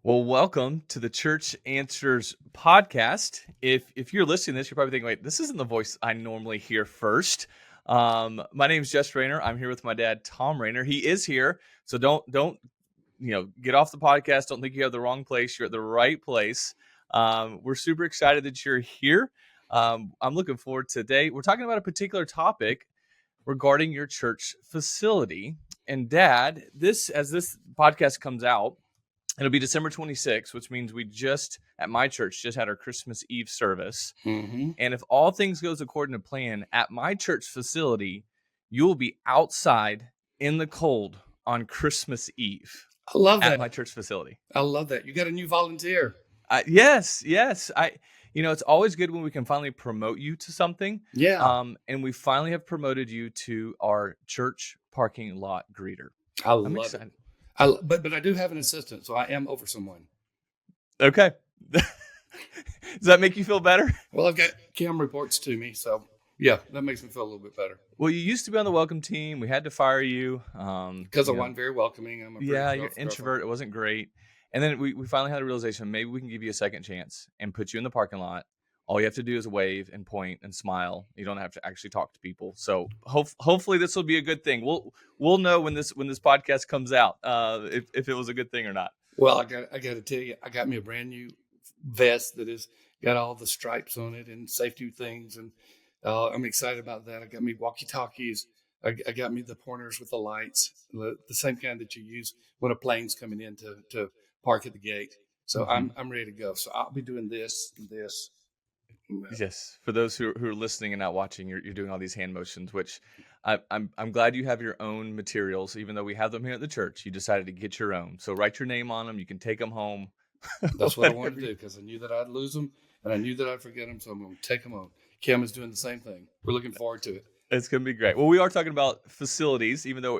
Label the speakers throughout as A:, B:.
A: Well, welcome to the Church Answers podcast. If you're listening to this, you're probably thinking, wait, this isn't the voice I normally hear first. My name is Jess Rayner. I'm here with my dad, Thom Rayner. He is here. So don't get off the podcast. Don't think you have the wrong place. You're at the right place. We're super excited that you're here. I'm looking forward to today. We're talking about a particular topic regarding your church facility. And Dad, as this podcast comes out, it'll be December 26th, which means we at my church, just had our Christmas Eve service.
B: Mm-hmm.
A: And if all things goes according to plan, at my church facility, you will be outside in the cold on Christmas Eve.
B: I love that.
A: At my church facility.
B: I love that. You got a new volunteer.
A: Yes. It's always good when we can finally promote you to something.
B: Yeah.
A: And we finally have promoted you to our church parking lot greeter.
B: I'm excited. It. But I do have an assistant, so I am over someone.
A: Okay. Does that make you feel better?
B: Well, I've got Kim reports to me, so yeah, that makes me feel a little bit better.
A: Well, you used to be on the welcome team. We had to fire you
B: because I wasn't very welcoming.
A: You're an introvert. It wasn't great. And then we finally had a realization, maybe we can give you a second chance and put you in the parking lot. All you have to do is wave and point and smile. You don't have to actually talk to people. So hopefully this will be a good thing. We'll know when this podcast comes out if it was a good thing or not.
B: Well, I got to tell you, I got me a brand new vest that has got all the stripes on it and safety things, and I'm excited about that. I got me walkie-talkies. I got me the pointers with the lights, the same kind that you use when a plane's coming in to park at the gate. So I'm ready to go. So I'll be doing this and this.
A: Yes, for those who are listening and not watching, you're doing all these hand motions, which I'm glad you have your own materials. Even though we have them here at the church, you decided to get your own. So write your name on them. You can take them home.
B: That's what I wanted to do because I knew that I'd lose them and I knew that I'd forget them. So I'm going to take them home. Kim is doing the same thing. We're looking forward to it.
A: It's going to be great. Well, we are talking about facilities, even though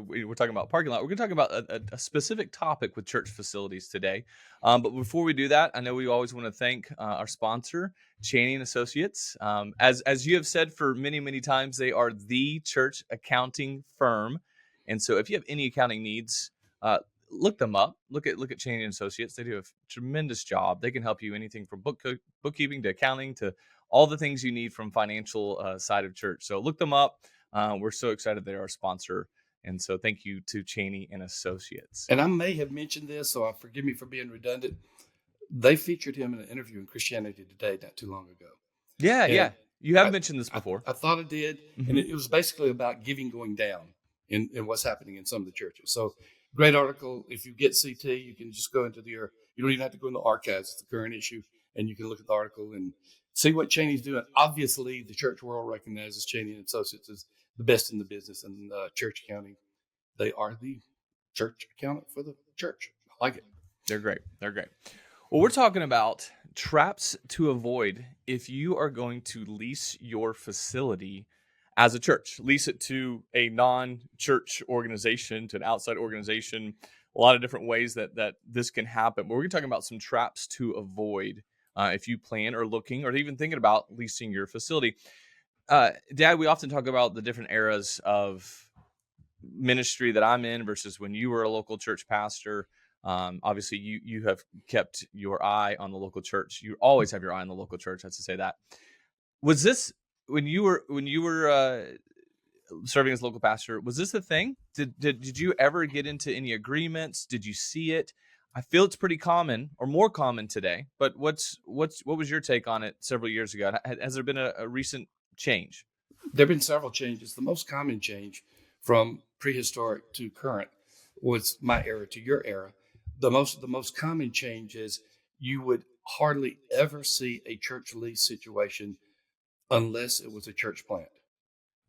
A: we're talking about parking lot. We're going to talk about a specific topic with church facilities today. But before we do that, I know we always want to thank our sponsor, Chaney and Associates. As you have said for many, many times, they are the church accounting firm. And so if you have any accounting needs, look them up. Look at Chaney and Associates. They do a tremendous job. They can help you anything from bookkeeping to accounting to all the things you need from financial side of church. So look them up. We're so excited they're our sponsor. And so thank you to Chaney and Associates.
B: And I may have mentioned this, so forgive me for being redundant. They featured him in an interview in Christianity Today not too long ago.
A: Yeah. You have mentioned this before.
B: I thought it did. Mm-hmm. And it was basically about giving going down in what's happening in some of the churches. So great article. If you get CT, you can just go into you don't even have to go in the archives. It's the current issue. And you can look at the article and see what Chaney's doing. Obviously, the church world recognizes Chaney and Associates as the best in the business and church accounting. They are the church accountant for the church. I like it.
A: They're great. Well, we're talking about traps to avoid if you are going to lease your facility as a church. Lease it to a non-church organization, to an outside organization. A lot of different ways that this can happen. But we're going to talk about some traps to avoid if you plan or looking or even thinking about leasing your facility. Dad, we often talk about the different eras of ministry that I'm in versus when you were a local church pastor. Obviously, you have kept your eye on the local church. You always have your eye on the local church. I have to say that. Was this when you were serving as local pastor? Was this the thing? Did you ever get into any agreements? Did you see it? I feel it's pretty common or more common today, but what was your take on it several years ago? Has there been a recent change?
B: There have been several changes. The most common change from prehistoric to current was my era to your era. The most common change is you would hardly ever see a church lease situation unless it was a church plant.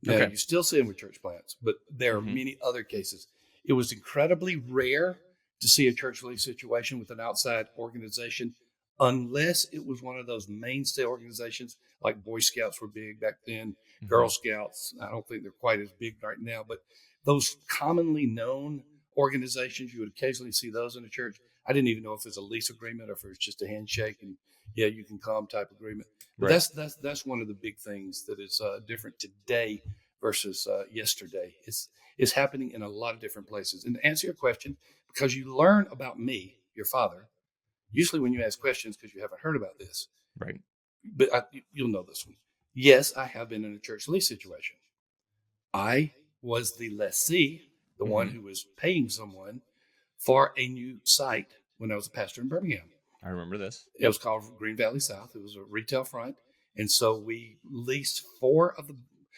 B: Now, you still see them with church plants, but there are many other cases. It was incredibly rare to see a church lease situation with an outside organization, unless it was one of those mainstay organizations like Boy Scouts were big back then, Girl Scouts. I don't think they're quite as big right now, but those commonly known organizations, you would occasionally see those in a church. I didn't even know if it's a lease agreement or if it's just a handshake and you can come type agreement. But right. That's one of the big things that is different today versus yesterday. It's happening in a lot of different places. And to answer your question, because you learn about me, your father, Usually when you ask questions because you haven't heard about this,
A: Right.
B: but you'll know this one. Yes, I have been in a church lease situation. I was the lessee, the one
A: Hmm.
B: who was paying someone for a new site when I was a pastor in Birmingham.
A: I remember this.
B: It was called Green Valley South. It was a retail front. And so we leased four of the,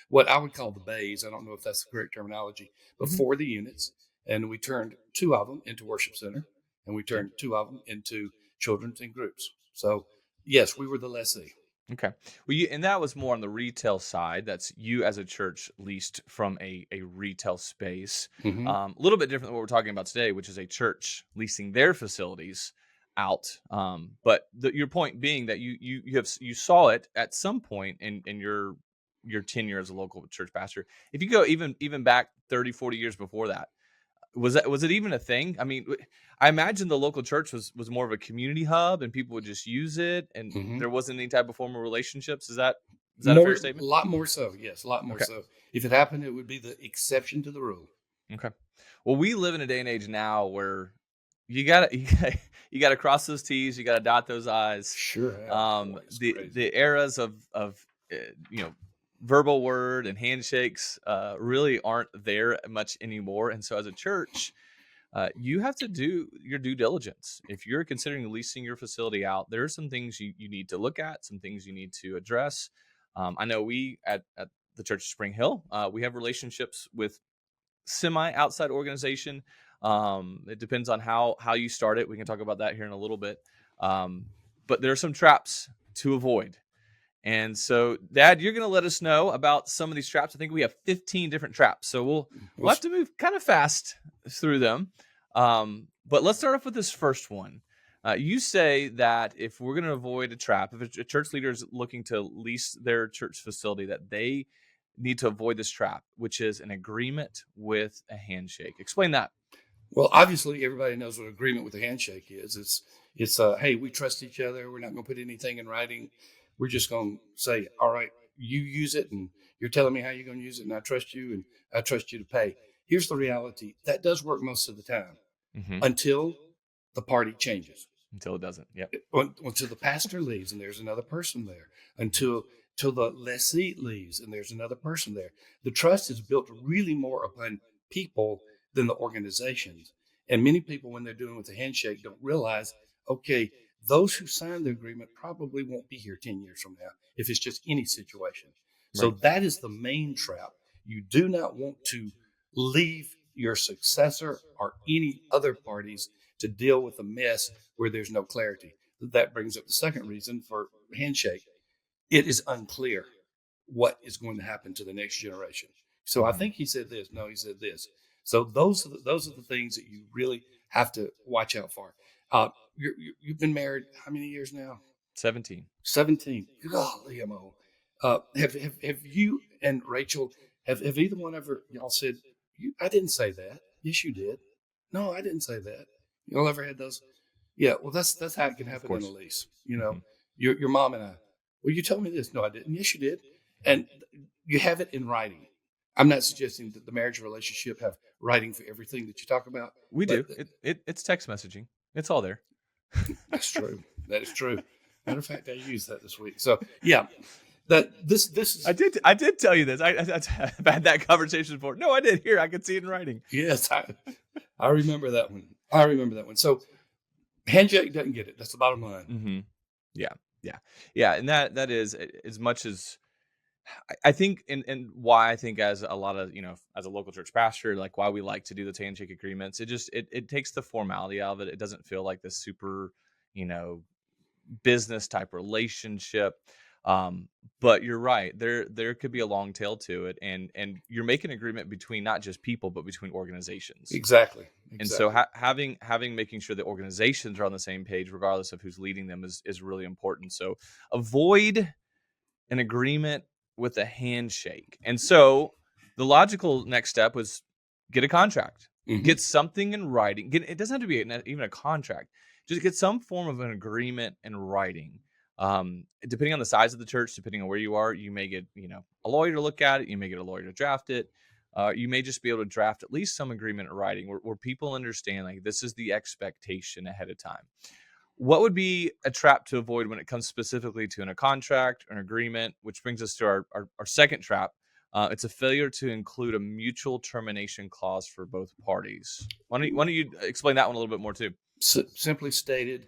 B: what I would call the bays. I don't know if that's the correct terminology, but
A: Hmm.
B: four of the units. And we turned two of them into worship center, and we
A: Okay.
B: turned two of them into children's and groups. So yes, we were the lessee.
A: Okay. Well, and that was more on the retail side. That's you as a church leased from a retail space.
B: Mm-hmm.
A: A little bit different than what we're talking about today, which is a church leasing their facilities out. But your point being that you saw it at some point in your tenure as a local church pastor. If you go even back 30, 40 years before that, was it even a thing? I mean, I imagine the local church was more of a community hub, and people would just use it, and
B: Mm-hmm.
A: there wasn't any type of formal relationships. Is that a
B: More,
A: fair
B: a
A: statement?
B: lot more so. Yes, a lot more
A: Okay.
B: so. If it happened, it would be the exception to the rule.
A: Okay. Well, we live in a day and age now where you gotta you gotta cross those T's, you gotta dot those I's.
B: Sure have. Boy, it's crazy.
A: The eras of uh, you know verbal word and handshakes really aren't there much anymore, and so as a church, you have to do your due diligence. If you're considering leasing your facility out, there are some things you need to look at, some things you need to address. I know we at the Church of Spring Hill, we have relationships with semi outside organization. It depends on how you start it. We can talk about that here in a little bit. Um, but there are some traps to avoid. And so, Dad, you're going to let us know about some of these traps. I think we have 15 different traps, so we'll
B: Well,
A: have to move kind of fast through them. But let's start off with this first one. You say that if we're going to avoid a trap, if a church leader is looking to lease their church facility, that they need to avoid this trap, which is an agreement with a handshake. Explain that.
B: Well, obviously, everybody knows what agreement with a handshake is. It's hey, we trust each other. We're not going to put anything in writing. We're just going to say, all right, you use it, and you're telling me how you're going to use it, and I trust you, and I trust you to pay. Here's the reality: that does work most of the time
A: Hmm.
B: until the party changes.
A: Until it doesn't. Yep.
B: Until the pastor leaves and there's another person there, until the lessee leaves and there's another person there. The trust is built really more upon people than the organizations. And many people, when they're doing with the handshake, don't realize, okay, those who signed the agreement probably won't be here 10 years from now if it's just any situation. So
A: Right.
B: that is the main trap. You do not want to leave your successor or any other parties to deal with a mess where there's no clarity. That brings up the second reason for handshake. It is unclear what is going to happen to the next generation. So I
A: Hmm.
B: think he said this. No, he said this. So those are the things that you really have to watch out for. You've been married how many years now?
A: 17.
B: 17. Golly, I'm old. Have you and Rachel, have either one ever, y'all said, I didn't say that. Yes, you did. No, I didn't say that. Y'all ever had those? Yeah, well, that's how it can
A: Of
B: happen in a
A: course.
B: lease. You know,
A: Hmm.
B: your mom and I. Well, you told me this. No, I didn't. Yes, you did. And you have it in writing. I'm not suggesting that the marriage relationship have writing for everything that you talk about,
A: We
B: but
A: do. It's text messaging. It's all there.
B: that's true. That is true. Matter of fact, I used that this week. So yeah, that this is
A: I did tell you this. I've had that conversation before. No, I did. Here, I can see it in writing.
B: yes, I remember that one. I remember that one. So handshake doesn't get it. That's the bottom line.
A: Hmm. Yeah, yeah, yeah. And that is as much as I think, and why I think as a lot of as a local church pastor, like why we like to do the handshake agreements. It takes the formality out of it. It doesn't feel like this super you know business type relationship. But you're right, there could be a long tail to it, and you're making an agreement between not just people but between organizations.
B: Exactly.
A: And so
B: Exactly.
A: having making sure that organizations are on the same page regardless of who's leading them is really important. So avoid an agreement with a handshake. And so the logical next step was get a contract,
B: Hmm.
A: get something in writing. It doesn't have to be even a contract. Just get some form of an agreement in writing. Depending on the size of the church, depending on where you are, you may get a lawyer to look at it. You may get a lawyer to draft it. You may just be able to draft at least some agreement in writing where people understand like this is the expectation ahead of time. What would be a trap to avoid when it comes specifically to a contract, an agreement, which brings us to our second trap. It's a failure to include a mutual termination clause for both parties. Why don't you explain that one a little bit more too?
B: Simply stated,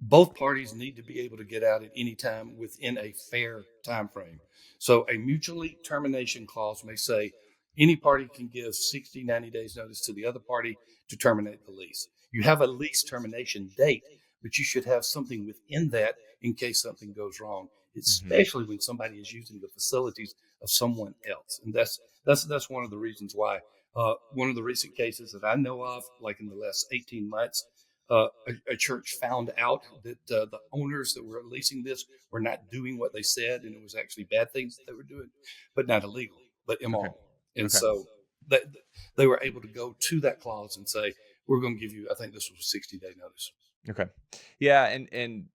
B: both parties need to be able to get out at any time within a fair time frame. So a mutually termination clause may say any party can give 60, 90 days notice to the other party to terminate the lease. You have a lease termination date, but you should have something within that in case something goes wrong,
A: Hmm.
B: especially when somebody is using the facilities of someone else. And that's one of the reasons why. One of the recent cases that I know of, like in the last 18 months, a church found out that the owners that were leasing this were not doing what they said, and it was actually bad things that they were doing, but not illegal, but
A: Okay.
B: immoral. And
A: Okay.
B: so that they were able to go to that clause and say, "We're going to give you." I think this was a 60-day notice.
A: Okay. Yeah, and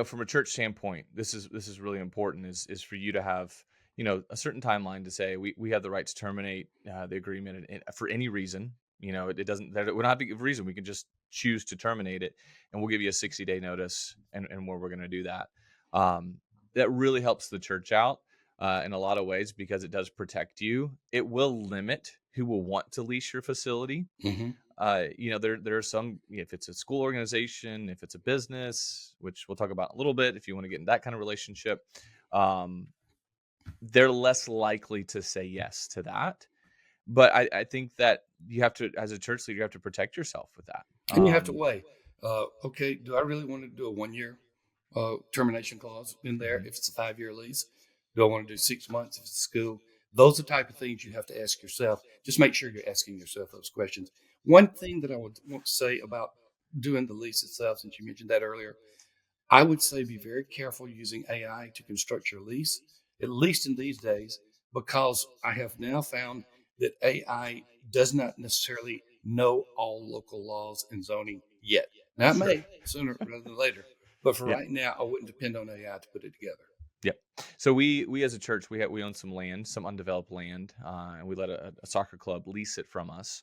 A: from a church standpoint, this is really important. Is for you to have a certain timeline to say we have the right to terminate the agreement and for any reason. It doesn't that it would not be a reason. We can just choose to terminate it, and we'll give you a 60-day notice and where we're going to do that. Um, that really helps the church out in a lot of ways because it does protect you. It will limit who will want to lease your facility.
B: Mm-hmm.
A: There are some, if it's a school organization, if it's a business, which we'll talk about in a little bit, if you want to get in that kind of relationship, um, they're less likely to say yes to that. But I think that you have to, as a church leader, you have to protect yourself with that.
B: And you have to weigh, okay, do I really want to do a 1 year termination clause in there
A: Mhm.
B: if it's a 5 year lease? Do I want to do 6 months if it's a school? Those are the type of things you have to ask yourself. Just make sure you're asking yourself those questions. One thing that I would want to say about doing the lease itself, since you mentioned that earlier, I would say be very careful using AI to construct your lease, at least in these days, because I have now found that AI does not necessarily know all local laws and zoning yet. Now, it
A: Sure.
B: may sooner rather than later, but for
A: Yeah.
B: right now, I wouldn't depend on AI to put it together.
A: Yeah. So we as a church we own some land, some undeveloped land, and we let a soccer club lease it from us.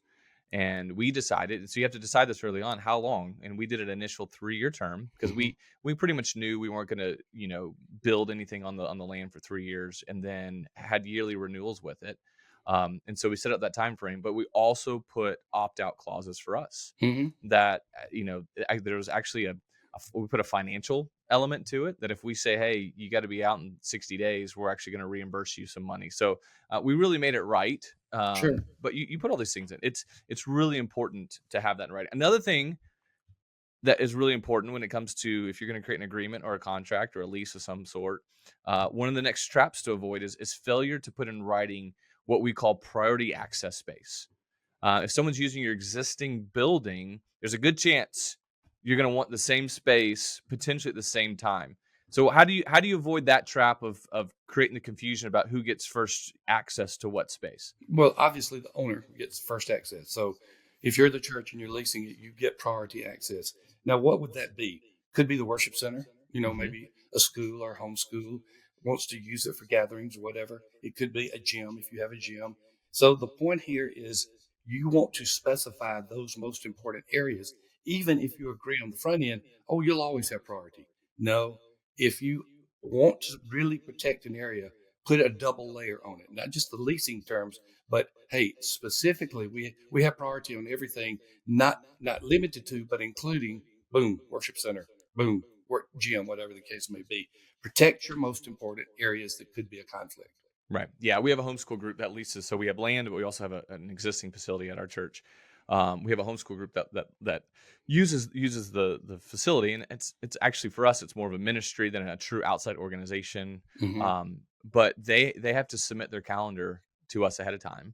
A: And we decided, so you have to decide this early on, how long. And we did an initial 3-year term because
B: Hmm.
A: we pretty much knew we weren't going to build anything on the land for 3 years, and then had yearly renewals with it. And so we set up that time frame, but we also put opt out clauses for us
B: Hmm.
A: that there was actually we put a financial element to it that if we say, hey, you got to be out in 60 days, we're actually going to reimburse you some money. So we really made it right.
B: Sure.
A: But you put all these things in. It's really important to have that right. Another thing that is really important when it comes to if you're going to create an agreement or a contract or a lease of some sort, one of the next traps to avoid is failure to put in writing what we call priority access space. If someone's using your existing building, there's a good chance you're going to want the same space potentially at the same time. So how do you avoid that trap of creating the confusion about who gets first access to what space?
B: Well, obviously, the owner gets first access. So if you're the church and you're leasing it, you get priority access. Now, what would that be? Could be the worship center,
A: Hmm.
B: maybe a school or homeschool wants to use it for gatherings or whatever. It could be a gym if you have a gym. So the point here is you want to specify those most important areas, even if you agree on the front end, oh, you'll always have priority. No, if you want to really protect an area, put a double layer on it, not just the leasing terms, but hey, specifically, we have priority on everything, not limited to, but including boom, worship center, boom, work gym, whatever the case may be. Protect your most important areas that could be a conflict.
A: Right. Yeah, we have a homeschool group that leases. So we have land, but we also have an existing facility at our church. We have a homeschool group that uses the facility, and it's actually for us, it's more of a ministry than a true outside organization.
B: Hmm.
A: But they have to submit their calendar to us ahead of time,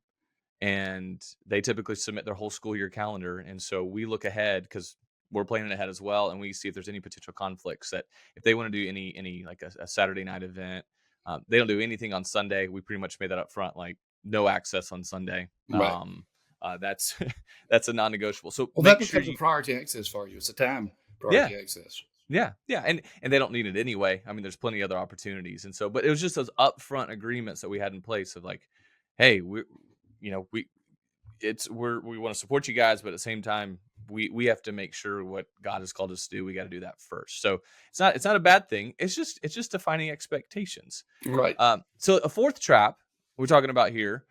A: and they typically submit their whole school year calendar. And so we look ahead because we're planning ahead as well, and we see if there's any potential conflicts. That if they want to do any like a Saturday night event, they don't do anything on Sunday. We pretty much made that up front, like no access on Sunday.
B: Right.
A: That's that's a non-negotiable. So
B: Well, that
A: make sure
B: becomes a
A: you,
B: priority access for you. It's a time
A: yeah,
B: priority access.
A: yeah, and they don't need it anyway. I mean, there's plenty of other opportunities, and so, but it was just those upfront agreements that we had in place of like, hey, we, we want to support you guys, but at the same time, we have to make sure what God has called us to do. We got to do that first. So it's not a bad thing. It's just defining expectations.
B: Right.
A: So a fourth trap we're talking about here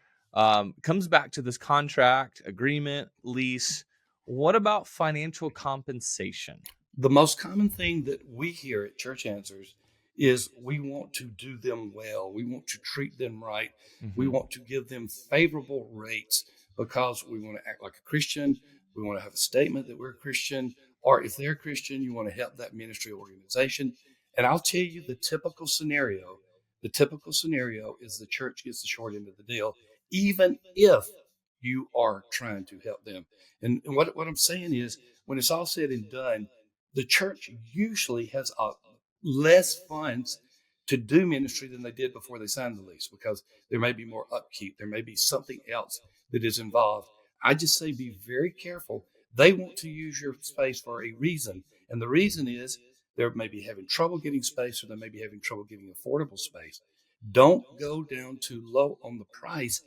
A: comes back to this contract, agreement, lease. What about financial compensation?
B: The most common thing that we hear at Church Answers is we want to do them well. We want to treat them right. We
A: Mm-hmm.
B: want to give them favorable rates because we want to act like a Christian. We want to have a statement that we're a Christian. Or if they're Christian, you want to help that ministry organization. And I'll tell you the typical scenario. The typical scenario is the church gets the short end of the deal, even if you are trying to help them. And what I'm saying is, when it's all said and done, the church usually has less funds to do ministry than they did before they signed the lease, because there may be more upkeep. There may be something else that is involved. I just say be very careful. They want to use your space for a reason. And the reason is they're maybe having trouble getting space, or they may be having trouble getting affordable space. Don't go down too low on the price,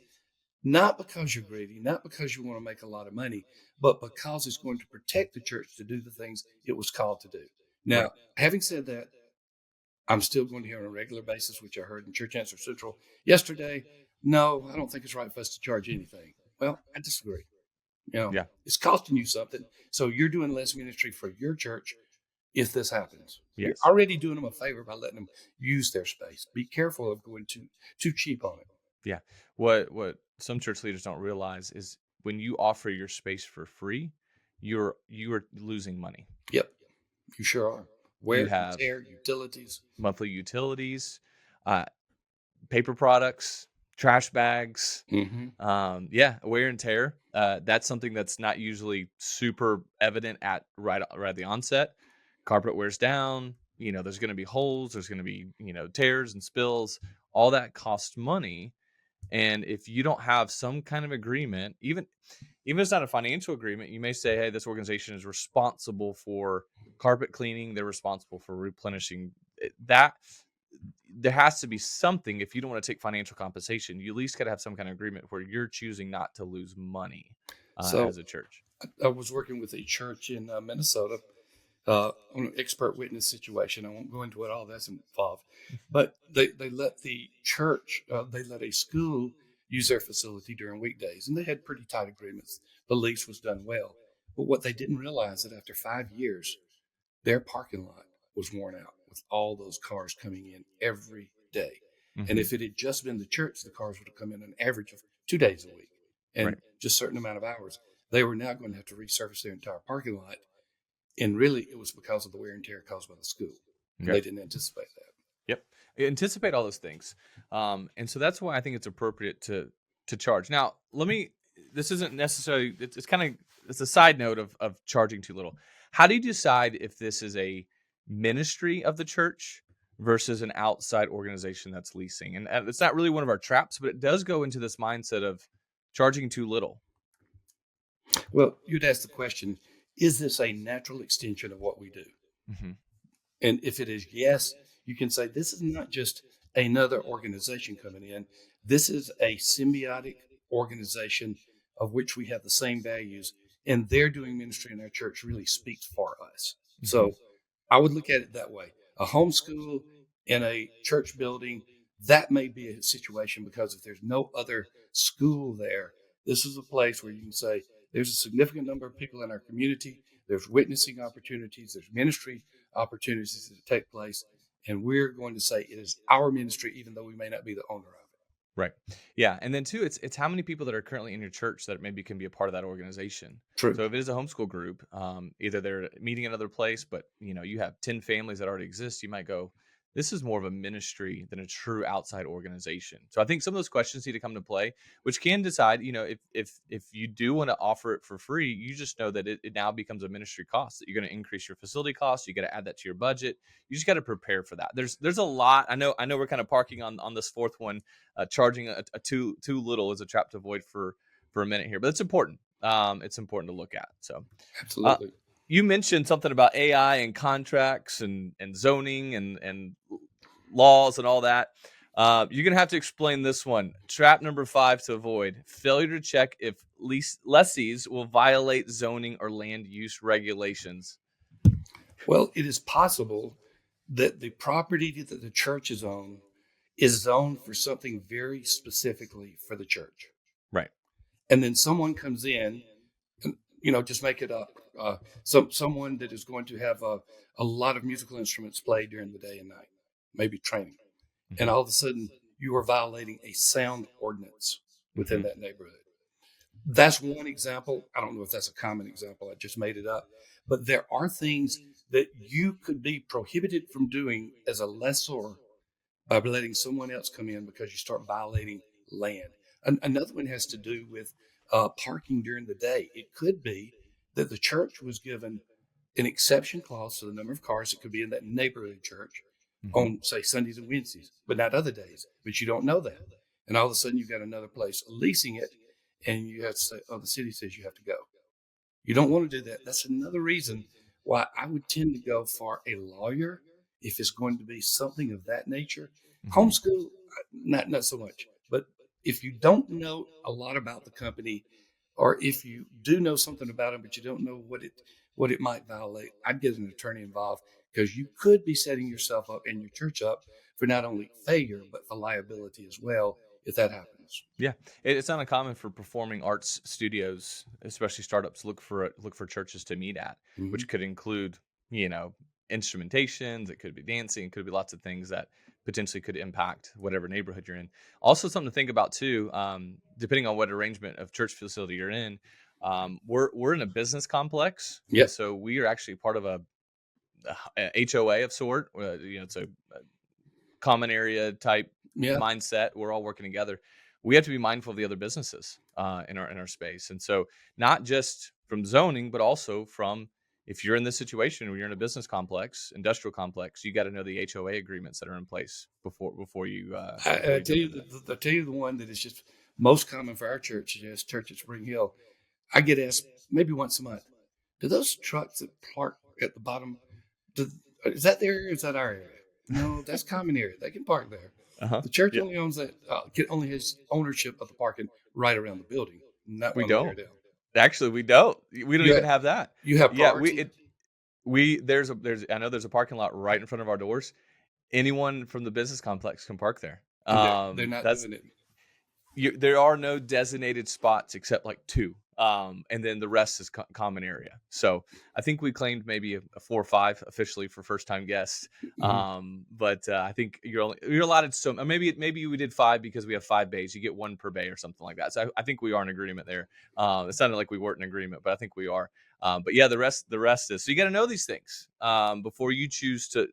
B: not because you're greedy, not because you want to make a lot of money, but because it's going to protect the church to do the things it was called to do.
A: Right.
B: Now, having said that, I'm still going to hear on a regular basis, which I heard in Church Answer Central yesterday. No, I don't think it's right for us to charge anything. Well, I disagree.
A: Yeah.
B: It's costing you something. So you're doing less ministry for your church if this happens. You're
A: Yes.
B: already doing them a favor by letting them use their space. Be careful of going too cheap on it.
A: Yeah. What some church leaders don't realize is when you offer your space for free, you are losing money.
B: Yep, you sure are. Wear
A: You
B: and
A: have
B: tear, utilities.
A: monthly utilities, uh, paper products, trash bags.
B: Mm-hmm.
A: Yeah, wear and tear. That's something that's not usually super evident at right at the onset. Carpet wears down. There's going to be holes. There's going to be tears and spills. All that costs money. And if you don't have some kind of agreement, even if it's not a financial agreement, you may say, hey, this organization is responsible for carpet cleaning. They're responsible for replenishing that. There has to be something. If you don't want to take financial compensation, you at least got to have some kind of agreement where you're choosing not to lose money
B: So
A: as a church.
B: I was working with a church in Minnesota on an expert witness situation. I won't go into what all that's involved, but they let the church, they let a school use their facility during weekdays, and they had pretty tight agreements. The lease was done well, but what they didn't realize that after 5 years, their parking lot was worn out with all those cars coming in every day. And
A: Mm-hmm.
B: if it had just been the church, the cars would have come in an average of 2 days a week and
A: Right.
B: just a certain amount of hours. They were now going to have to resurface their entire parking lot. And really, it was because of the wear and tear caused by the school. And
A: Okay.
B: they didn't anticipate that.
A: Yep. Anticipate all those things. And so that's why I think it's appropriate to charge. Now, this isn't necessarily, it's a side note of charging too little. How do you decide if this is a ministry of the church versus an outside organization that's leasing? And it's not really one of our traps, but it does go into this mindset of charging too little.
B: Well, you'd ask the question, is this a natural extension of what we do?
A: Mm-hmm.
B: And if it is yes, you can say this is not just another organization coming in. This is a symbiotic organization of which we have the same values, and they're doing ministry in our church really speaks for us.
A: Mm-hmm.
B: So I would look at it that way. A homeschool in a church building, that may be a situation, because if there's no other school there, this is a place where you can say there's a significant number of people in our community. There's witnessing opportunities. There's ministry opportunities that take place. And we're going to say it is our ministry, even though we may not be the owner of it.
A: Right. Yeah. And then too, it's how many people that are currently in your church that maybe can be a part of that organization.
B: True.
A: So if it is a homeschool group, either they're meeting another place, but you have 10 families that already exist, you might go, this is more of a ministry than a true outside organization. So I think some of those questions need to come to play, which can decide, if you do want to offer it for free, you just know that it now becomes a ministry cost, that you're going to increase your facility costs. You got to add that to your budget. You just got to prepare for that. There's a lot. I know we're kind of parking on this fourth one, charging a too little is a trap to avoid for a minute here, but it's important. It's important to look at. So
B: absolutely.
A: You mentioned something about AI and contracts and zoning and laws and all that. You're gonna have to explain this one. Trap number 5 to avoid: failure to check if lessees will violate zoning or land use regulations.
B: Well, it is possible that the property that the church is zoned for something very specifically for the church.
A: Right.
B: And then someone comes in and, just make it up. Someone that is going to have a lot of musical instruments played during the day and night, maybe training. And
A: Hmm.
B: all of a sudden you are violating a sound ordinance within
A: Hmm.
B: that neighborhood. That's one example. I don't know if that's a common example. I just made it up. But there are things that you could be prohibited from doing as a lessor by letting someone else come in because you start violating land. Another one has to do with parking during the day. It could be that the church was given an exception clause to the number of cars that could be in that neighborhood church
A: Hmm.
B: on, say, Sundays and Wednesdays, but not other days. But you don't know that. And all of a sudden, you've got another place leasing it, and you have to say, oh, the city says you have to go. You don't want to do that. That's another reason why I would tend to go for a lawyer if it's going to be something of that nature.
A: Hmm.
B: Homeschool, not so much. But if you don't know a lot about the company, or if you do know something about them but you don't know what it might violate, I'd get an attorney involved because you could be setting yourself up and your church up for not only failure but for liability as well if that happens.
A: Yeah, it's not uncommon for performing arts studios, especially startups, look for churches to meet at,
B: Hmm.
A: which could include, you know, instrumentations. It could be dancing. It could be lots of things that potentially could impact whatever neighborhood you're in. Also, something to think about too, depending on what arrangement of church facility you're in. We're in a business complex, and
B: Yep.
A: so we are actually part of a HOA of sort. It's a common area type
B: Yeah.
A: mindset. We're all working together. We have to be mindful of the other businesses in our space, and so not just from zoning, but also from, if you're in this situation where you're in a business complex, industrial complex, you got to know the HOA agreements that are in place before you
B: I tell
A: jump
B: you,
A: into it.
B: I tell you the one that is just most common for our church is church at Spring Hill. I get asked maybe once a month, do those trucks that park at the bottom, do, is that their area or is that our area? No, that's common area. They can park there.
A: Uh huh.
B: The church
A: Yeah.
B: only owns that, only has ownership of the parking right around the building, not
A: We
B: one layer
A: don't
B: down.
A: actually. We don't. We don't
B: You
A: even
B: have,
A: have that.
B: you have
A: Yeah.
B: priority.
A: We there's I know there's a parking lot right in front of our doors. Anyone from the business complex can park there.
B: And they're not
A: That's
B: doing it.
A: there are no designated spots except like two, and then the rest is common area. So I think we claimed maybe a 4 or 5 officially for first time guests,
B: Mhm.
A: but I think you're allotted so maybe we did 5 because we have 5 bays. You get one per bay or something like that. So I think we are in agreement there. It sounded like we weren't in agreement, but I think we are. But yeah, the rest is, so you got to know these things before you choose to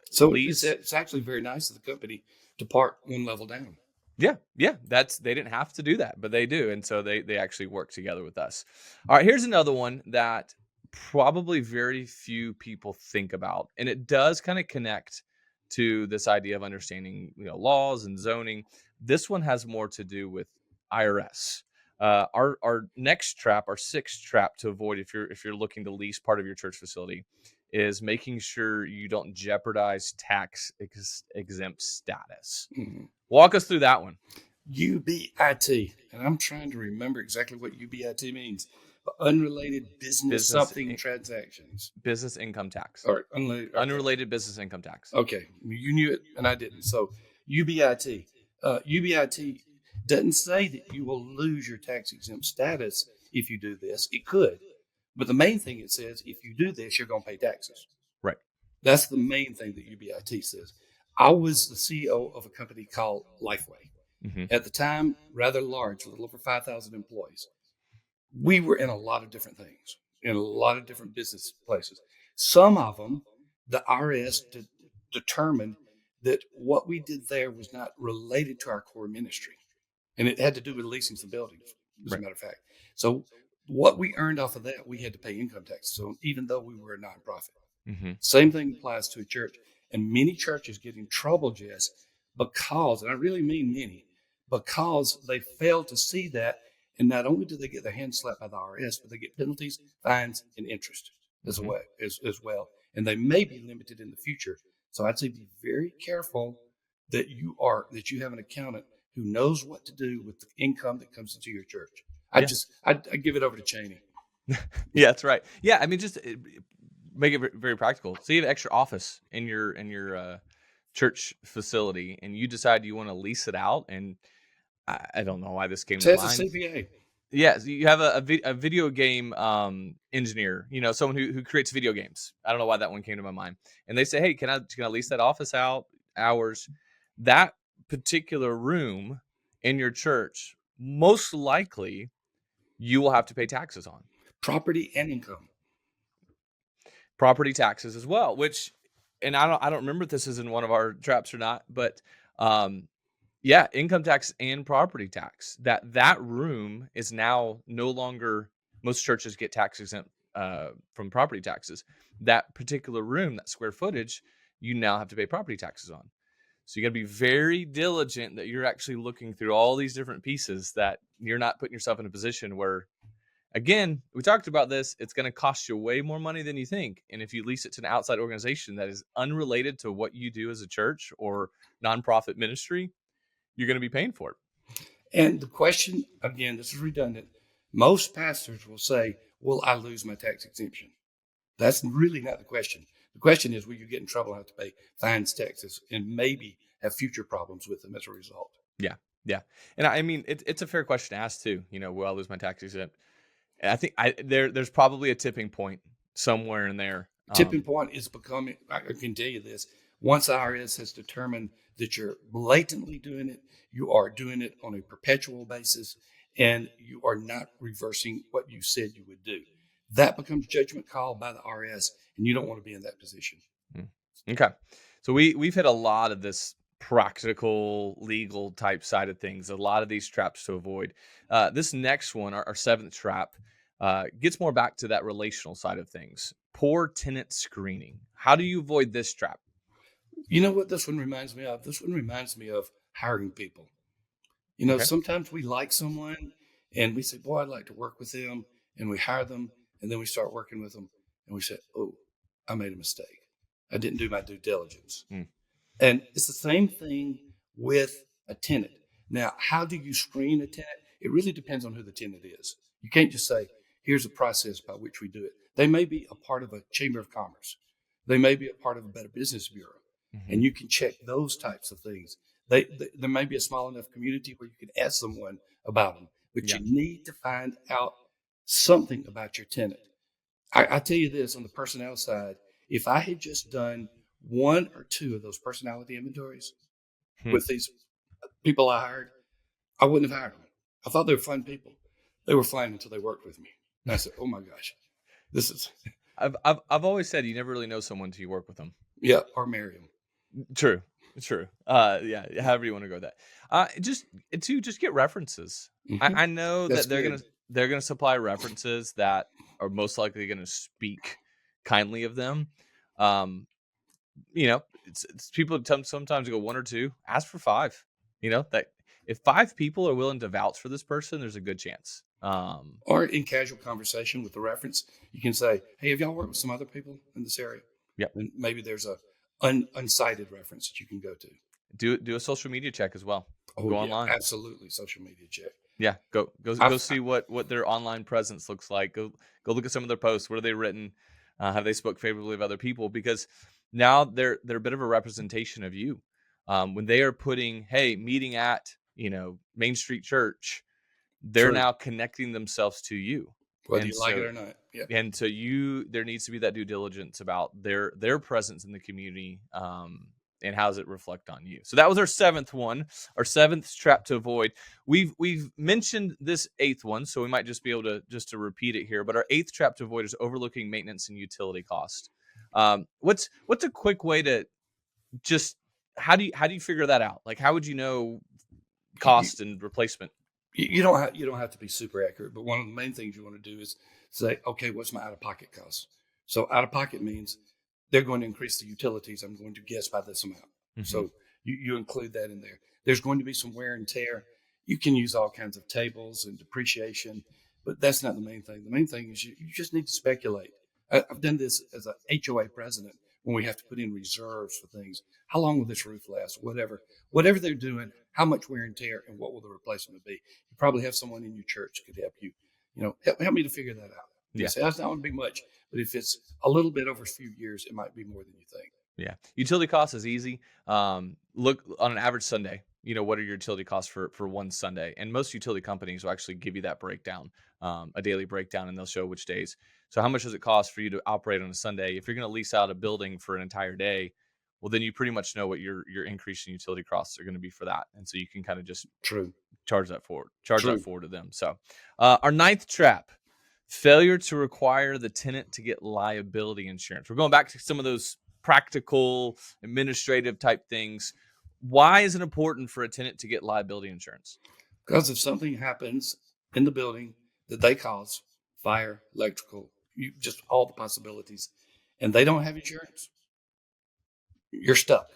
B: So
A: lease.
B: it's actually very nice of the company to park one level down.
A: Yeah, yeah, they didn't have to do that, but they do, and so they actually work together with us. All right, here's another one that probably very few people think about, and it does kind of connect to this idea of understanding, laws and zoning. This one has more to do with IRS. Our next trap, our sixth trap to avoid if you're looking to lease part of your church facility, is making sure you don't jeopardize tax exempt status.
B: Mhm.
A: Walk us through that one.
B: UBIT, and I'm trying to remember exactly what UBIT means, but unrelated business
A: Business
B: something transactions.
A: business income tax.
B: All right, unrelated. Okay,
A: Unrelated business income tax.
B: okay, you knew it and I didn't. So UBIT, UBIT doesn't say that you will lose your tax exempt status if you do this. It could, but the main thing it says, if you do this, you're going to pay taxes.
A: Right.
B: That's the main thing that UBIT says. I was the CEO of a company called Lifeway.
A: Hmm.
B: At the time, rather large, a little over 5,000 employees. We were in a lot of different things, in a lot of different business places. Some of them, the IRS determined that what we did there was not related to our core ministry. And it had to do with leasing some buildings, as a
A: Right.
B: matter of fact. So what we earned off of that, we had to pay income tax. So even though we were a nonprofit,
A: Hmm.
B: same thing applies to a church. And many churches get in trouble, Jess, because, and I really mean many, because they fail to see that. And not only do they get their hands slapped by the IRS, but they get penalties, fines, and interest
A: Hmm.
B: as well. And they may be limited in the future. So I'd say be very careful that you have an accountant who knows what to do with the income that comes into your church.
A: Yeah.
B: I give it over to Cheney.
A: Yeah, that's right. Yeah, I mean, just make it very practical. So you have extra office in your church facility, and you decide you want to lease it out. And I don't know why this came to
B: Says a
A: mind.
B: CPA.
A: Yeah, so you have a video game engineer, someone who creates video games. I don't know why that one came to my mind. And they say, hey, can I lease that office out hours? That particular room in your church, most likely you will have to pay taxes on.
B: Property and income.
A: Property taxes as well, which, and I don't remember if this is in one of our traps or not, but yeah, income tax and property tax. That room is now no longer. Most churches get tax exempt from property taxes. That particular room, that square footage, you now have to pay property taxes on. So you got to be very diligent that you're actually looking through all these different pieces, that you're not putting yourself in a position where, again, we talked about this, it's going to cost you way more money than you think. And if you lease it to an outside organization that is unrelated to what you do as a church or nonprofit ministry, you're going to be paying for it.
B: And the question, again, this is redundant. Most pastors will say, will I lose my tax exemption? That's really not the question. The question is, will you get in trouble and have to pay fines, taxes, and maybe have future problems with them as a result?
A: Yeah. Yeah. And I mean, it's a fair question to ask too. Will I lose my tax exempt? I think there's probably a tipping point somewhere in there.
B: Tipping point is becoming, I can tell you this, once IRS has determined that you're blatantly doing it, you are doing it on a perpetual basis, and you are not reversing what you said you would do. That becomes judgment call by the IRS, and you don't want to be in that position.
A: Okay. So we've hit a lot of this practical legal type side of things, a lot of these traps to avoid. This next one, our seventh trap, gets more back to that relational side of things. Poor tenant screening. How do you avoid this trap?
B: You know what this one reminds me of? This one reminds me of hiring people.
A: Okay.
B: Sometimes we like someone and we say, boy, I'd like to work with them. And we hire them, and then we start working with them. And we say, oh, I made a mistake. I didn't do my due diligence. And it's the same thing with a tenant. Now, how do you screen a tenant? It really depends on who the tenant is. You can't just say, here's a process by which we do it. They may be a part of a chamber of commerce. They may be a part of a Better Business Bureau. And you can check those types of things. There may be a small enough community where you can ask someone about them, but you need to find out something about your tenant. I tell you this, on the personnel side, if I had just done one or two of those personality inventories with these people I hired, I wouldn't have hired them. I thought they were fun people. They were fun until they worked with me. And I said, oh my gosh, this is.
A: I've always said you never really know someone until you work with them.
B: Yeah, or marry them.
A: True. Yeah, however you want to go with that. Just get references. I know that they're gonna supply references that are most likely going to speak kindly of them. It's people sometimes go one or two. Ask for five. That if five people are willing to vouch for this person, there's a good chance.
B: Or in casual conversation with the reference, you can say, hey, have y'all worked with some other people in this area?
A: Yep.
B: And maybe there's a uncited reference that you can go to.
A: Do a social media check as well.
B: Go
A: online.
B: Absolutely, social media check.
A: Yeah, go see what their online presence looks like. Go look at some of their posts. What are they written? Have they spoke favorably of other people? Because now they're a bit of a representation of you. When they are putting, hey, meeting at Main Street Church, they're now connecting themselves to you,
B: whether you like it or not. Yeah.
A: And so there needs to be that due diligence about their presence in the community. And how does it reflect on you? So that was our seventh one, our seventh trap to avoid. We've mentioned this eighth one, so we might just be able to repeat it here. But our eighth trap to avoid is overlooking maintenance and utility cost. What's a quick way to just how do you figure that out? Like, how would you know cost and replacement?
B: You don't have to be super accurate, but one of the main things you want to do is say, okay, what's my out-of-pocket cost? So out-of-pocket means they're going to increase the utilities. I'm going to guess by this amount. So you include that in there. There's going to be some wear and tear. You can use all kinds of tables and depreciation, but that's not the main thing. The main thing is you just need to speculate. I've done this as a HOA president when we have to put in reserves for things. How long will this roof last? Whatever they're doing, how much wear and tear, and what will the replacement be? You probably have someone in your church that could help you. Help me to figure that out.
A: Yeah.
B: Say that's not going to be much, but if it's a little bit over a few years, it might be more than you think.
A: Yeah. Utility costs is easy. Look on an average Sunday, what are your utility costs for one Sunday? And most utility companies will actually give you that breakdown, a daily breakdown, and they'll show which days. So how much does it cost for you to operate on a Sunday? If you're going to lease out a building for an entire day, well, then you pretty much know what your increase in utility costs are going to be for that. And so you can kind of just
B: True.
A: charge that forward to them. So our ninth trap, failure to require the tenant to get liability insurance. We're going back to some of those practical, administrative type things. Why is it important for a tenant to get liability insurance?
B: Because if something happens in the building that they cause, fire, electrical, just all the possibilities, and they don't have insurance, you're stuck.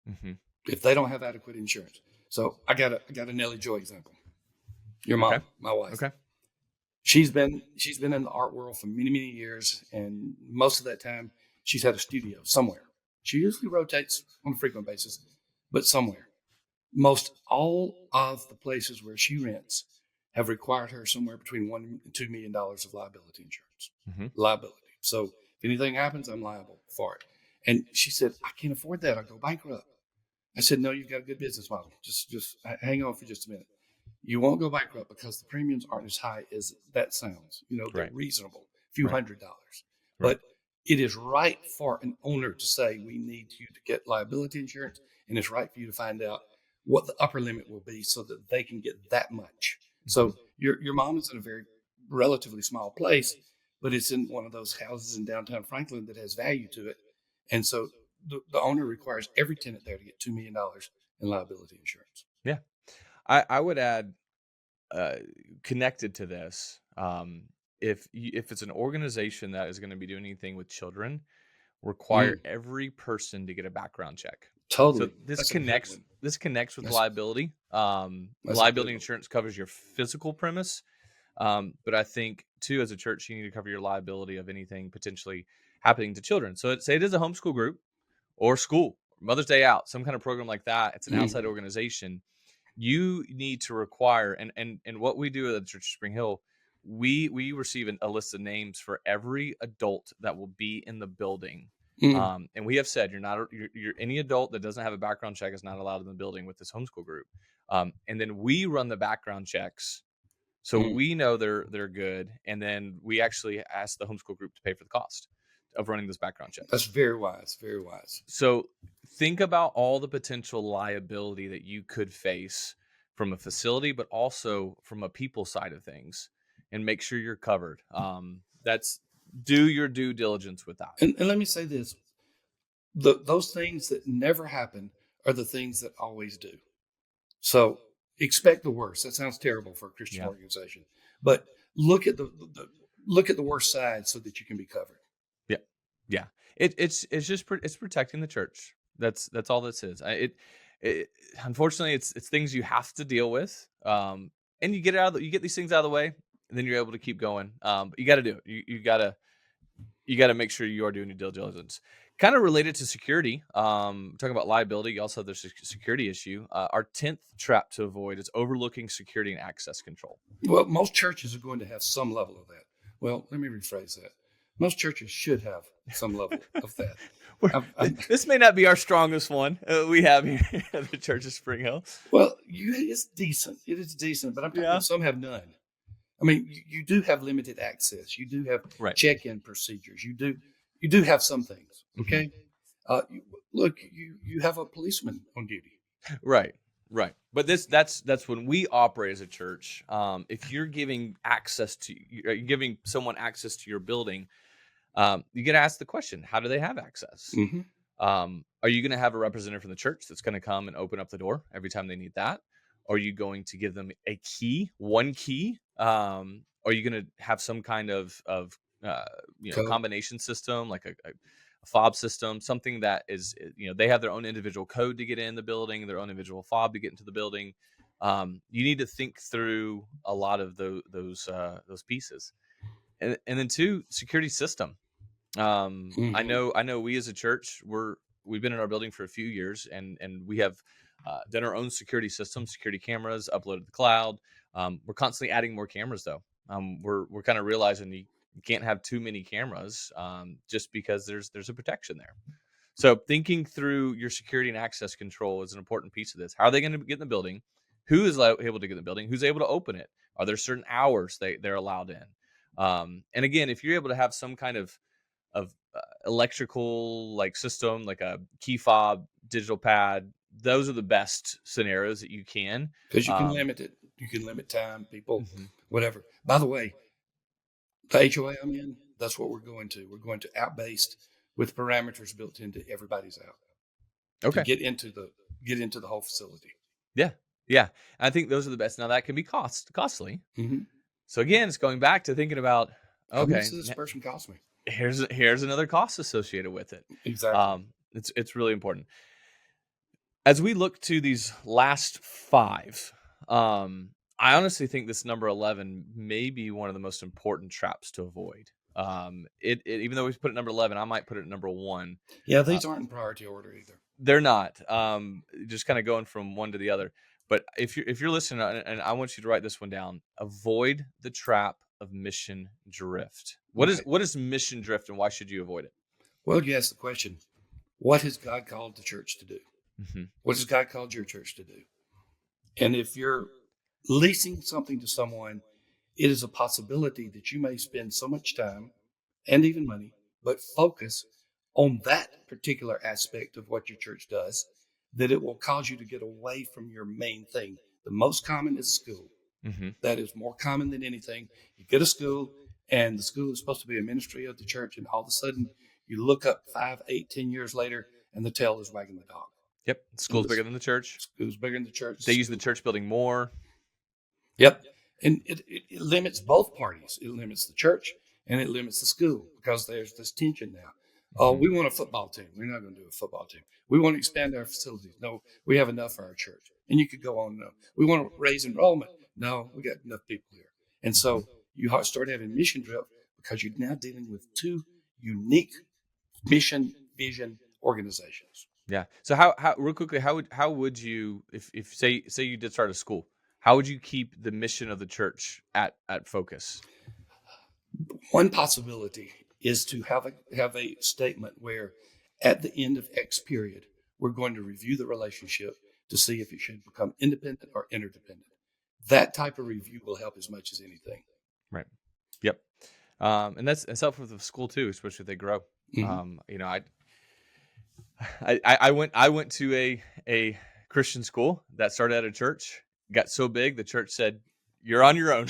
A: Mm-hmm.
B: If they don't have adequate insurance. So I got a Nellie Joy example. Your mom,
A: Okay.
B: my wife.
A: Okay.
B: She's been in the art world for many, many years, and most of that time she's had a studio somewhere. She usually rotates on a frequent basis, but somewhere. Most all of the places where she rents have required her somewhere between $1 and $2 million of liability insurance.
A: Mm-hmm.
B: Liability. So if anything happens, I'm liable for it. And she said, I can't afford that. I'll go bankrupt. I said, no, you've got a good business model. Just hang on for just a minute. You won't go bankrupt because the premiums aren't as high as that sounds. They're
A: Right.
B: reasonable, a few $100s.
A: Right.
B: But it is right for an owner to say, we need you to get liability insurance, and it's right for you to find out what the upper limit will be so that they can get that much. So your mom is in a very relatively small place, but it's in one of those houses in downtown Franklin that has value to it. And so the owner requires every tenant there to get $2 million in liability insurance.
A: Yeah. I would add, connected to this, if it's an organization that is going to be doing anything with children, require every person to get a background check.
B: Totally.
A: So this
B: That's a good
A: connects
B: one.
A: this connects with
B: That's-
A: liability.
B: That's a
A: Liability
B: good one.
A: insurance covers your physical premise, but I think too, as a church, you need to cover your liability of anything potentially happening to children. So say it is a homeschool group or school, Mother's Day out, some kind of program like that. It's an outside organization. You need to require, and what we do at the Church of Spring Hill, we receive a list of names for every adult that will be in the building. And we have said you're any adult that doesn't have a background check is not allowed in the building with this homeschool group. And then we run the background checks, so we know they're good, and then we actually ask the homeschool group to pay for the cost of running this background check.
B: That's very wise. Very wise.
A: So think about all the potential liability that you could face from a facility, but also from a people side of things, and make sure you're covered. Do your due diligence with that.
B: And let me say this: those things that never happen are the things that always do. So expect the worst. That sounds terrible for a Christian organization, but look at the worst side so that you can be covered.
A: Yeah. It's just it's protecting the church. That's all this is. Unfortunately, it's things you have to deal with. And you get these things out of the way, and then you're able to keep going. But you got to do it. You got to make sure you are doing your due diligence. Kind of related to security. Talking about liability, you also have the security issue. Our 10th trap to avoid is overlooking security and access control.
B: Well, most churches are going to have some level of that. Well, let me rephrase that. Most churches should have some level of that.
A: This may not be our strongest one we have here at the Church of Spring Hill.
B: Well, it's decent. It is decent, but I'm talking about some have none. I mean, you do have limited access. You do have check-in procedures. You do have some things. Okay. You have a policeman on duty.
A: Right. But that's when we operate as a church. If you're giving someone access to your building, you get to ask the question, how do they have access? Are you going to have a representative from the church that's going to come and open up the door every time they need that? Are you going to give them one key? Are you going to have some kind of combination system, like a fob system, something that is, they have their own individual code to get in the building, their own individual fob to get into the building. You need to think through a lot of those pieces. And then two, security system. I
B: Hmm.
A: know we as a church, we've been in our building for a few years, and we have done our own security system, security cameras, uploaded to the cloud. We're constantly adding more cameras though. We're kind of realizing you can't have too many cameras, just because there's a protection there. So thinking through your security and access control is an important piece of this. How are they going to get in the building? Who is able to get in the building? Who's able to open it? Are there certain hours they're allowed in? And again, if you're able to have some kind of electrical like system, like a key fob, digital pad, those are the best scenarios that you can.
B: Because you can
A: Um,
B: limit it. You can limit time, people,
A: mhm.
B: whatever. By the way, the HOA I'm in, that's what we're going to. We're going to out-based with parameters built into everybody's out to
A: Okay.
B: get into the whole facility.
A: Yeah. Yeah. I think those are the best. Now that can be costly.
B: Hmm.
A: So again, it's going back to thinking about,
B: How much
A: okay,
B: does this person cost me?
A: here's another cost associated with it.
B: Exactly.
A: It's really important. As we look to these last five, I honestly think this number 11 may be one of the most important traps to avoid. Even though we put it number 11, I might put it at number one.
B: Yeah,
A: Uh,
B: these aren't in priority order either.
A: they're not, just kind of going from one to the other. But if you're listening, and I want you to write this one down, avoid the trap of mission drift.
B: Right.
A: What is mission drift, and why should you avoid it?
B: Well, you ask the question, what has God called the church to do?
A: Hmm.
B: What has God called your church to do? And if you're leasing something to someone, it is a possibility that you may spend so much time and even money, but focus on that particular aspect of what your church does, that it will cause you to get away from your main thing. The most common is school.
A: Hmm.
B: That is more common than anything. You get a school, and the school is supposed to be a ministry of the church, and all of a sudden you look up 5, 8, 10 years later, and the tail is wagging the dog.
A: Yep,
B: And
A: school's
B: the
A: bigger than the church.
B: school's bigger than the church. The
A: They use the
B: school,
A: church building more.
B: yep. And it limits both parties. It limits the church and it limits the school because there's this tension now. Oh,
A: Mhm.
B: we want a football team. We're not going to do a football team. We want to expand our facilities. No, we have enough for our church. And you could go on. No, we want to raise enrollment. No, we got enough people here. And
A: Mhm.
B: so you start having mission drift because you're now dealing with two unique mission vision organizations.
A: Yeah. So how real quickly, how would you, if say you did start a school, how would you keep the mission of the church at focus?
B: One possibility is to have a statement where at the end of X period, we're going to review the relationship to see if it should become independent or interdependent. That type of review will help as much as anything.
A: Right. Yep. And that's helpful for the school too, especially if they grow.
B: Hmm.
A: You know, I went to a Christian school that started at a church, got so big the church said, "You're on your own."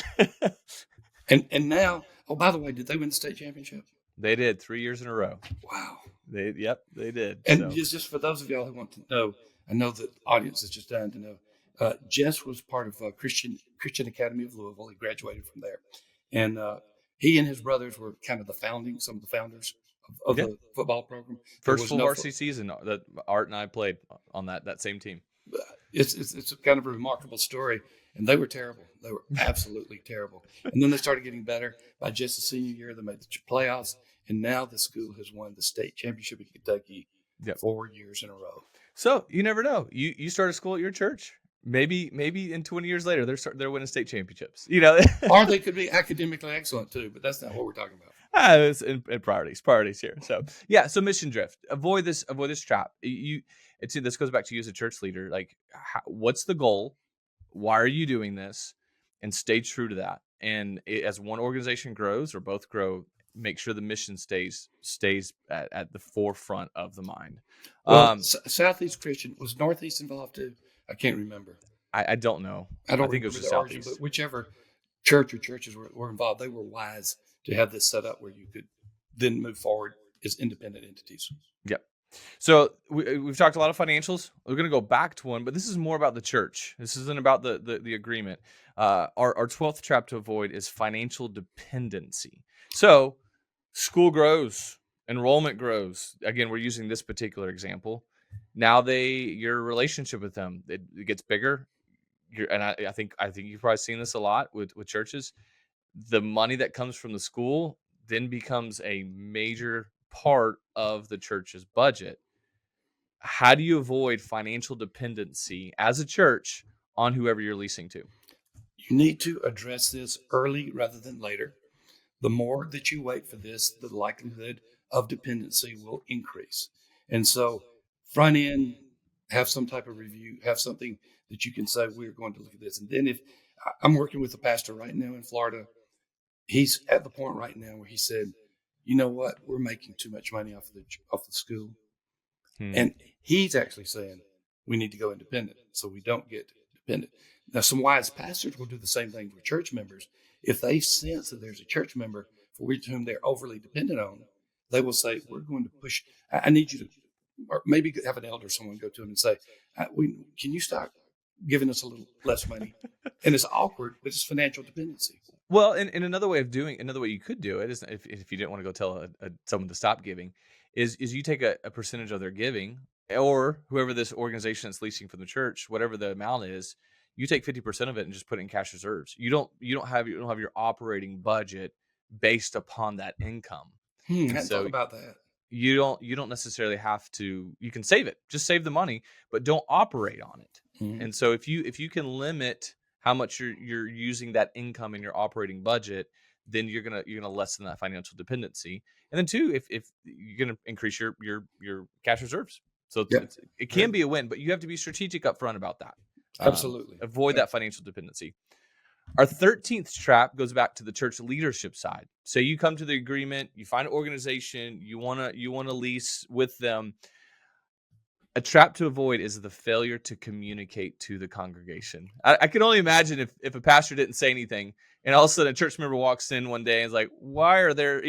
B: And now, oh, by the way, did they win the state championship?
A: They did 3 years in a row.
B: Wow.
A: They did.
B: And
A: So
B: just for those of y'all who want to know, I know the audience is just dying to know. Jess was part of Christian Academy of Louisville. He graduated from there, and he and his brothers were kind of some of the founders of
A: yeah,
B: the football program. There
A: first
B: was
A: full
B: no,
A: varsity season that Art and I played on that same team.
B: it's a kind of a remarkable story, and they were terrible. They were absolutely terrible. And then they started getting better. By just the senior year, they made the playoffs, and now the school has won the state championship in Kentucky
A: Yep.
B: 4 years in a row.
A: So you never know. You start a school at your church. Maybe in 20 years later they're winning state championships. You know.
B: Or they could be academically excellent too, but that's not what we're talking about.
A: It's in priorities here. So yeah. So mission drift. Avoid this trap. This goes back to you as a church leader. Like, what's the goal? Why are you doing this? And stay true to that. And as one organization grows or both grow, make sure the mission stays at the forefront of the mind.
B: Well,
A: Um,
B: Southeast Christian was Northeast involved too. I can't remember.
A: I don't know.
B: I
A: I
B: don't
A: think it was
B: remember
A: just
B: the origin,
A: Southeast.
B: but whichever church or churches were involved, they were wise to have this set up where you could then move forward as independent entities.
A: Yep. So we've talked a lot of financials. We're going to go back to one, but this is more about the church. This isn't about the agreement. Our 12th trap to avoid is financial dependency. So school grows, enrollment grows. Again, we're using this particular example. Now your relationship with them, it gets bigger. I think you've probably seen this a lot with churches. The money that comes from the school, then becomes a major part of the church's budget. How do you avoid financial dependency as a church on whoever you're leasing to?
B: You need to address this early rather than later. The more that you wait for this, the likelihood of dependency will increase. And so, front end, have some type of review, have something that you can say, we're going to look at this. And then, if I'm working with a pastor right now in Florida, he's at the point right now where he said, you know what, we're making too much money off the school.
A: Hmm.
B: And he's actually saying we need to go independent so we don't get dependent. Now, some wise pastors will do the same thing for church members. If they sense that there's a church member for whom they're overly dependent on, they will say, we're going to push. I need you to, or maybe have an elder, someone go to him and say, can you stop giving us a little less money? And it's awkward, but it's financial dependency.
A: Well, and another way you could do it is if you didn't want to go tell someone to stop giving, is you take a percentage of their giving, or whoever this organization that's leasing from the church, whatever the amount is, you take 50% of it and just put it in cash reserves. You don't have your operating budget based upon that income,
B: I
A: and
B: hadn't thought
A: so
B: about that.
A: you don't necessarily have to. You can save it, just save the money, but don't operate on it.
B: Mhm.
A: And so if you can limit how much you're using that income in your operating budget, then you're gonna lessen that financial dependency. And then two, if you're gonna increase your cash reserves, so
B: Yep.
A: it can be a win, but you have to be strategic upfront about that.
B: Absolutely.
A: Avoid that financial dependency. Our 13th trap goes back to the church leadership side. So you come to the agreement, you find an organization, you wanna lease with them. A trap to avoid is the failure to communicate to the congregation. I can only imagine if a pastor didn't say anything, and all of a sudden a church member walks in one day and is like, "Why are there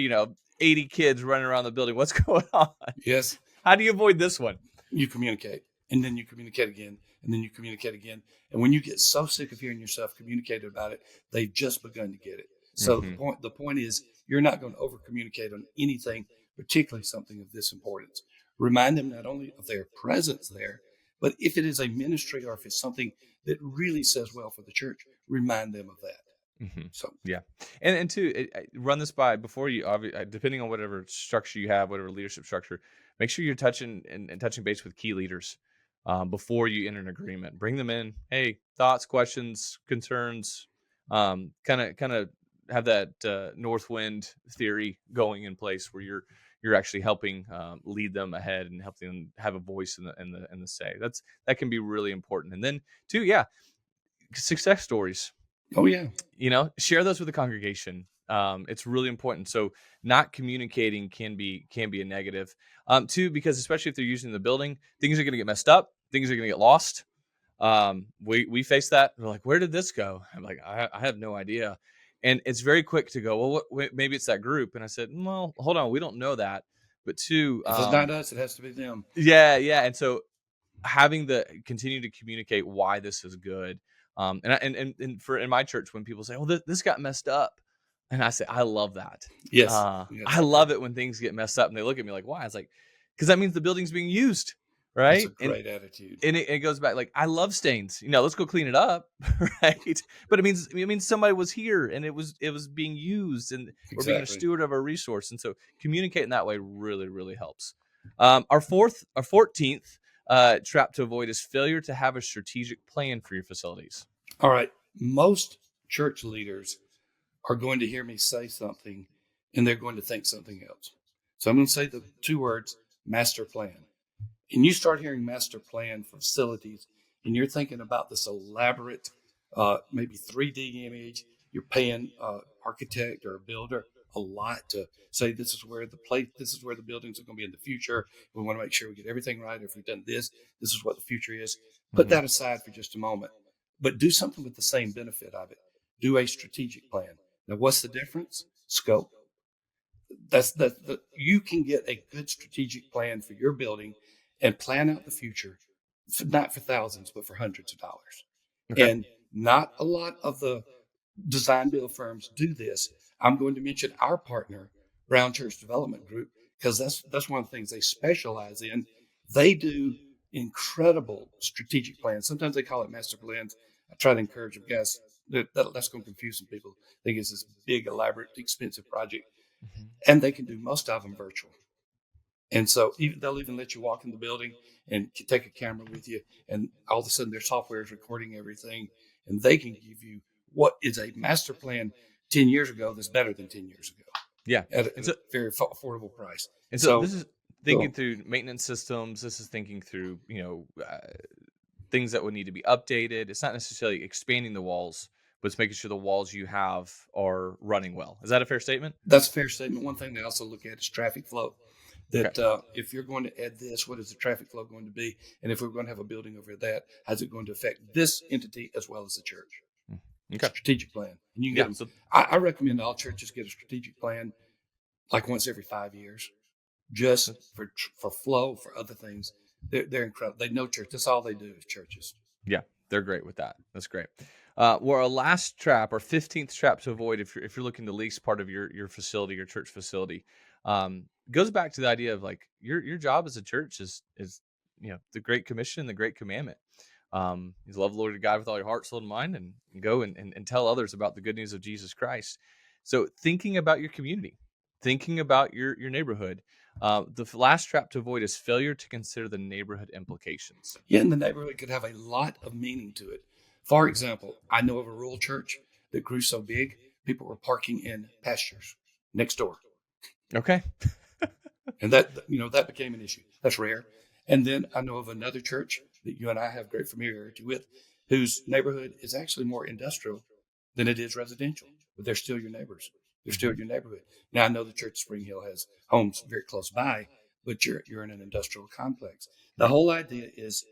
A: 80 kids running around the building? What's going on?"
B: Yes.
A: How do you avoid this one?
B: You communicate, and then you communicate again, and then you communicate again. And when you get so sick of hearing yourself communicate about it, they've just begun to get it. So
A: Hmm.
B: the point is, you're not going to over communicate on anything, particularly something of this importance. Remind them not only of their presence there, but if it is a ministry or if it's something that really says well for the church, remind them of that.
A: Hmm.
B: So,
A: Yeah, and two, run this by before you. Depending on whatever structure you have, whatever leadership structure, make sure you're touching and touching base with key leaders before you enter an agreement. Bring them in. Hey, thoughts, questions, concerns. Kind of have that north wind theory going in place where you're actually helping lead them ahead and helping them have a voice in the say. That can be really important. And then two, yeah, success stories.
B: oh yeah,
A: Share those with the congregation. It's really important. So not communicating can be a negative. Two, because especially if they're using the building, things are going to get messed up. Things are going to get lost. We face that. We're like, where did this go? I'm like, I have no idea. And it's very quick to go, well, maybe it's that group. And I said, well, hold on, we don't know that. But two,
B: if it's not us, it has to be them.
A: yeah, yeah. And so having the continue to communicate why this is good. And for in my church, when people say, "Oh, this got messed up," and I say, "I love that.
B: Yes, that's
A: I
B: a
A: love
B: great,
A: it when things get messed up." And they look at me like, "Why?" It's like, because that means the building's being used,
B: that's a
A: right? And
B: great attitude.
A: and it goes back like, I love stains. Let's go clean it up, right? But it means somebody was here and it was being used, and we're being a
B: Exactly.
A: steward of our resource. And so communicating that way really, really helps. Our 14th trap to avoid is failure to have a strategic plan for your facilities.
B: All right. Most church leaders are going to hear me say something and they're going to think something else. So I'm going to say the two words master plan. And you start hearing master plan for facilities and you're thinking about this elaborate, maybe 3D image. You're paying architect or a builder a lot to say this is where the buildings are going to be in the future. We want to make sure we get everything right. If we've done this, this is what the future is. Put
A: Mhm.
B: that aside for just a moment, but do something with the same benefit of it. Do a strategic plan. Now, what's the difference? Scope. You can get a good strategic plan for your building and plan out the future, not for thousands, but for hundreds of dollars.
A: Okay.
B: And not a lot of the design build firms do this. I'm going to mention our partner, Brown Church Development Group, because that's one of the things they specialize in. They do incredible strategic plans. Sometimes they call it master plans. I try to encourage them, guys. That's going to confuse some people. Think it's this big, elaborate, expensive project.
A: Mhm.
B: and they can do most of them virtual. And so they'll even let you walk in the building and take a camera with you, and all of a sudden their software is recording everything, and they can give you what is a master plan 10 years ago that's better than 10 years ago
A: Yeah.
B: at
A: And
B: a
A: so
B: very affordable price.
A: this
B: So,
A: is thinking
B: go.
A: through maintenance systems. This is thinking through, things that would need to be updated. It's not necessarily expanding the walls, but it's making sure the walls you have are running well. Is that a fair statement?
B: That's a fair statement. One thing they also look at is traffic flow.
A: Okay.
B: That if you're going to add this, what is the traffic flow going to be? And if we're going to have a building over that, how's it going to affect this entity as well as the church?
A: Mm. Okay.
B: Strategic plan. And you can get
A: Yeah.
B: them.
A: So
B: I recommend all churches get a strategic plan like once every 5 years, just for flow, for other things. They're incredible. They know church. That's all they do is churches.
A: yeah, they're great with that. That's great. Well, our last trap, our 15th trap to avoid if you're looking to lease part of your facility, your church facility, goes back to the idea of like your job as a church is the Great Commission, the Great Commandment. You love the Lord your God with all your heart, soul, and mind, and go and tell others about the good news of Jesus Christ. So thinking about your community, thinking about your neighborhood. The last trap to avoid is failure to consider the neighborhood implications.
B: Yeah, and the neighborhood could have a lot of meaning to it. For example, I know of a rural church that grew so big, people were parking in pastures next door.
A: Okay.
B: And that became an issue. That's rare. And then I know of another church that you and I have great familiarity with, whose neighborhood is actually more industrial than it is residential, but they're still your neighbors. They're still
A: Hmm.
B: your neighborhood. Now I know the church Spring Hill has homes very close by, but you're in an industrial complex. The
A: Right.
B: whole idea is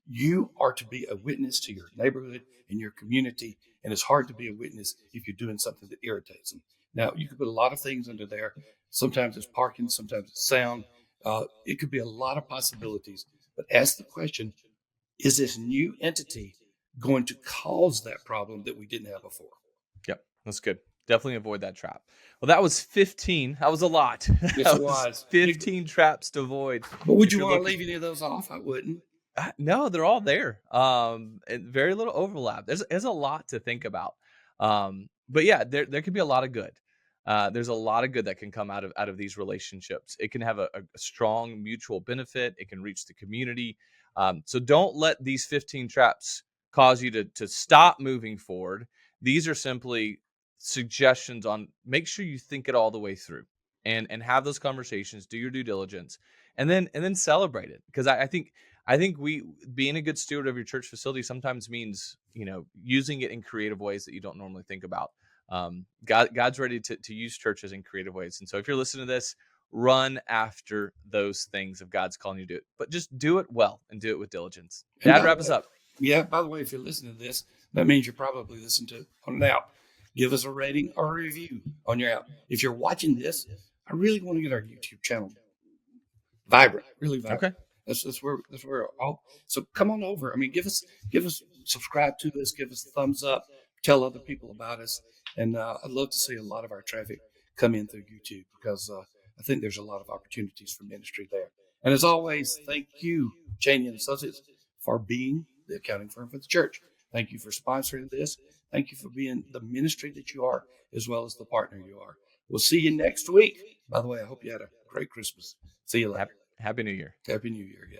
B: you are to be a witness to your neighborhood and your community, and it's hard to be a witness if you're doing something that irritates them. Now you can put a lot of things under there. Sometimes it's parking, sometimes it's sound. It could be a lot of possibilities. But ask the question: is this new entity going to cause that problem that we didn't have before?
A: Yep. That's good. Definitely avoid that trap. Well, that was 15. That was a lot.
B: Yes, it
A: That was
B: was.
A: 15 traps to avoid
B: But would
A: if
B: you
A: you're
B: want to
A: looking.
B: leave any of those off? I wouldn't.
A: No, they're all there. And very little overlap. There's a lot to think about. But yeah, there could be a lot of good. There's a lot of good that can come out of these relationships. It can have a strong mutual benefit. It can reach the community. So don't let these 15 traps cause you to stop moving forward. These are simply suggestions on make sure you think it all the way through and have those conversations, do your due diligence, and then celebrate it. Because I think we being a good steward of your church facility sometimes means using it in creative ways that you don't normally think about. God's ready to use churches in creative ways, and so if you're listening to this, run after those things if God's calling you to do it, but just do it well and do it with diligence.
B: And
A: Dad,
B: by the
A: wrap us
B: way,
A: up.
B: yeah, by the way, if you're listening to this, that means you're probably listening to it on an app. Give us a rating or a review on your app. If you're watching this, I really want to get our YouTube channel vibrant, really
A: Okay.
B: vibrant. That's where all. So come on over. I mean, give us subscribe to us, give us a thumbs up, tell other people about us, and I'd love to see a lot of our traffic come in through YouTube because I think there's a lot of opportunities for ministry there. And as always, thank you, Cheney and Associates, for being the accounting firm for the church. Thank you for sponsoring this. Thank you for being the ministry that you are, as well as the partner you are. We'll see you next week. By the way, I hope you had a great Christmas. See you later.
A: Happy New Year.
B: Happy New Year. Yeah.